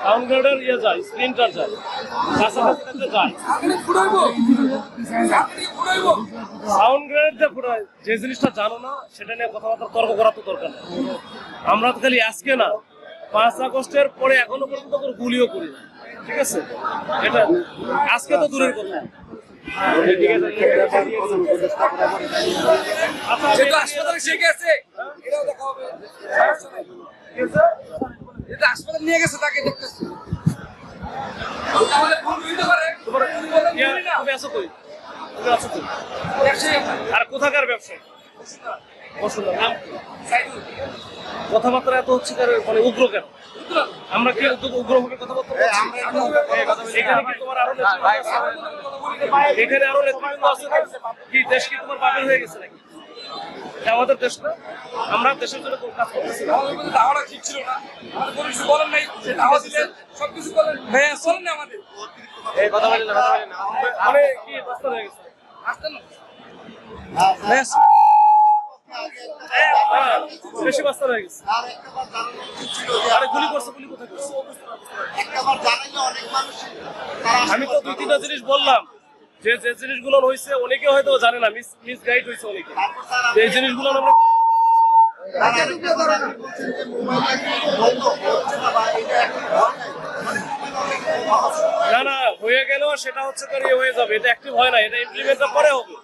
Sound গার্ডের ইয়ে যায়, স্প্রিন্টার যায়, কাছাকাছি থাকলে যায়। সাউন্ড গার্ড দিয়ে ফুটায়, যে জিনিসটা জানো না সেটা নিয়ে কথাবার্তা তর্ক করার তো দরকার নেই। আমরা তো খালি আজকে না, 5 আগস্টের পরে এখনো পর্যন্ত কোনো গুলিও করি না, ঠিক আছে? এটা আজকে তো দূরের কথা। হাসপাতালে সে গেছে, এটাও দেখা হবে। এটা হাসপাতালে নিয়ে গেছে, তাকে দেখতেছি। তাহলে ভুল হইতে পারে। তুমি আছো কই? তুমি আছো কই? আর কোথাকার ব্যবসায়ী? বসুন্ধরা। নাম কি? কথাবার্তা এত হচ্ছে মানে উগ্র কেন? আমরা কি উগ্রভাবে কথাবার্তা বলছি? এখানে কি তোমার আরো নেতৃত্ব আছে? এখানে আরো নেতৃত্ব আছে কি? দেশ কি তোমার বাপের হয়ে গেছে নাকি? এটা আমাদের দেশ না? আমরা দেশের জন্য কাজ করতেছি না। আমাদের মধ্যে দাওয়াটা ঠিক ছিল না। আমাদের কোনো কিছু বলেন নাই, সে দাওয়া দিলেন, সবকিছু করলেন। ভাইয়া চলেন না আমাদের। এই কথা বলেন না, কথা বলেন না। মানে কি রাস্তা হয়ে গেছে? আসতেন না। ভাইয়া বেশি বাস্তা হয়ে গেছে। আরে গুলি করছে, গুলি কোথায় করছে? আমি তো 2-3টা জিনিস বললাম, যে যে জিনিসগুলো হয়েছে অনেকে হয়তো জানে না, মিস গাইড হয়েছে অনেকে। এই জিনিসগুলো আমরা না না হয়ে গেল, সেটা হচ্ছে হয়ে যাবে, এটা অ্যাক্টিভ হয় না, এটা ইমপ্লিমেন্ট করে হবে।